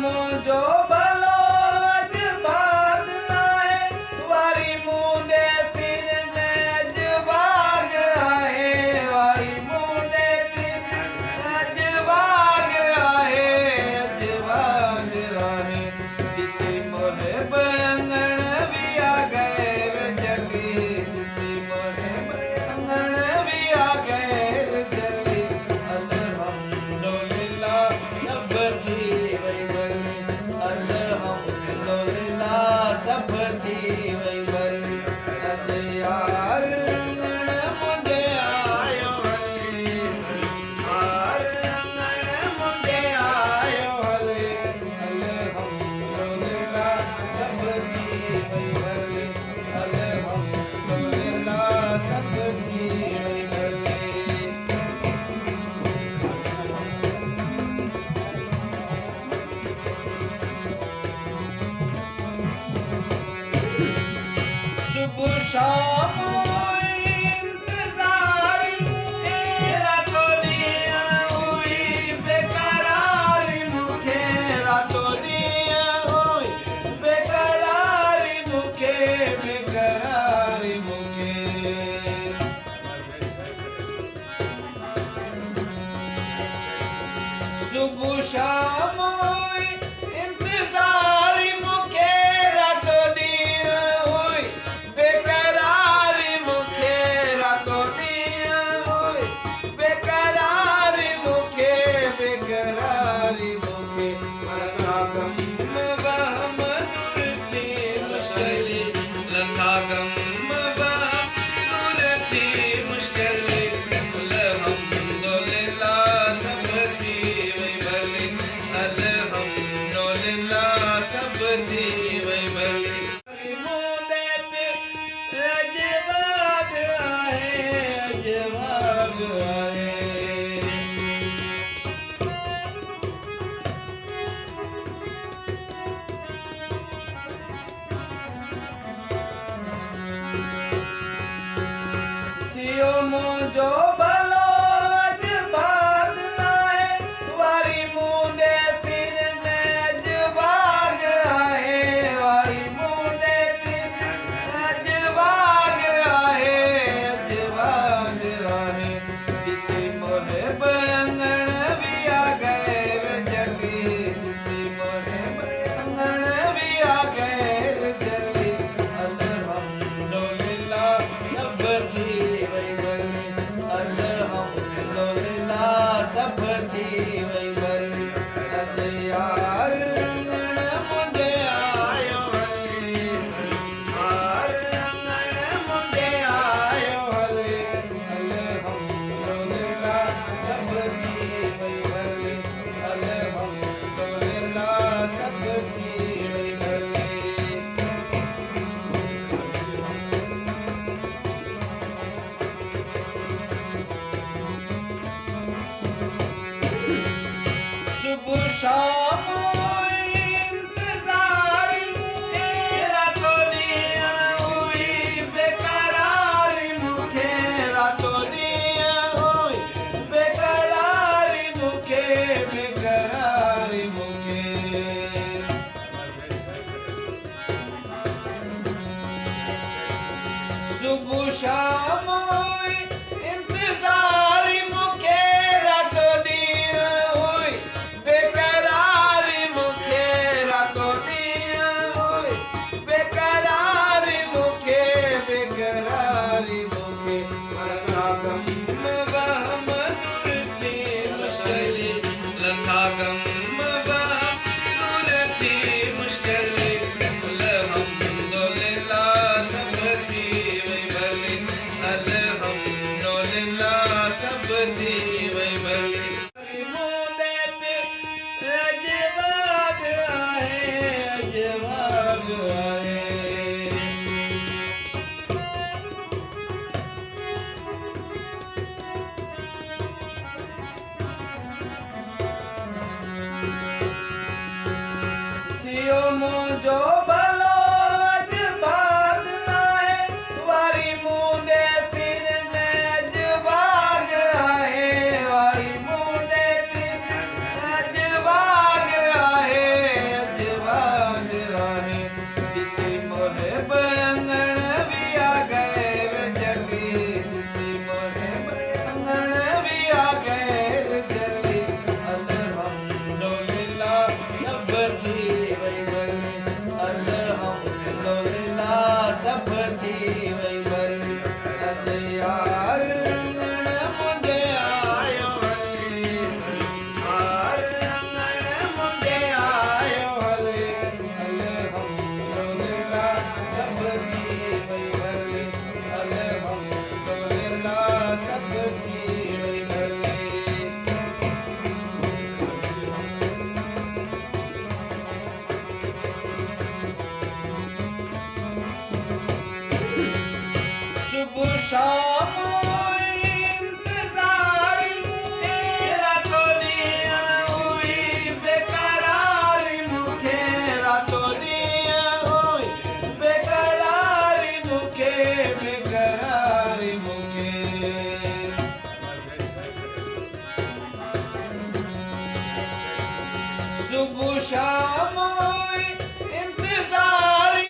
मुंहिंजो भलो अॼु भाग आहे वारी मुंडे पीर में अॼु भाग आहे वारी मुंडे पीर अॼु भाग आहे अॼु भाग आहे ॾिसी मोहे बंगण विया गैर जली ॾिसी मोहे बंगण विया गैर जली अल्हम्दुलिल्लाह सब थी वई भली अल्हम्दुलिल्लाह सब थी वई भली अॼु यार अंगण मुंहिंजे आयो हली यार अंगण मुंहिंजे आयो हली अल्हम्दुलिल्लाह सब थी वई भली अल्हम्दुलिल्लाह सब थी वई भली सुबह शाम इंतजार मुखे रातों ॾींहं हुई बेकरारी मुखे रातों ॾींहं हुई बेकरारी मुखे बेकरारी मुखे सुबह शाम हुई इंतजारी मुखे रातों ॾींहं हुई बेकरारी मुखे रातों ॾींहं हुई बेकरारी मुखे बेकरारी मुखे लथा गम वहम दूर थी मुश्किली लथा गम वहम दूर थी मुश्किली अल्हम्दुलिल्लाह सब थी वई भली अल्हम्दुलिल्लाह सब थी वई भली मुंडे पे अॼु भाग आहे अॼु भाग आहे थियो मुंहिंजो भलो अॼु भाग आहे वारी मुंडे पीर में अॼु भाग आहे वारी मुंडे पीर अॼु भाग आहे अॼु भाग आहे ॾिसी मोहे बंगण विया गैर जली ॾिसी मोहे बंगण विया गैर जली अल्हम्दुलिल्लाह सब थी वई भली अल्हम्दुलिल्लाह सब थी वई भली अॼु यार अंगण मुंहिंजे आयो हली यार अंगण मुंहिंजे आयो हली अल्हम्दुलिल्लाह सब थी वई भली अल्हम्दुलिल्लाह सब थी वई भली सुबह शाम इंतजार मुखे रातों ॾींहं हुई बेकरारी मुखे रातों ॾींहं हुई बेकरारी मुखे बेकरारी मुखे सुबह शाम हुई इंतजारी मुखे रातों ॾींहं हुई बेकरारी मुखे रातों ॾींहं हुई बेकरारी मुखे बेकरारी मुखे लथा गम वहम दूर थी मुश्किली लथा गम वहम दूर थी मुश्किली अल्हम्दुलिल्लाह सब थी वई भली अल्हम्दुलिल्लाह सब थी वई भली मुंडे पे अॼु भाग आहे अॼु भाग आहे थियो मुंहिंजो भलो अॼु भाग आहे वारी मुंडे पीर में अॼु भाग आहे वारी मुंडे पीर अॼु भाग आहे शाम इंतजार मुखे रातों ॾींहं हुई बेकरारी मुखे रातों ॾींहं हुई बेकरारी मुखे बेकरारी मुखे सुबह शाम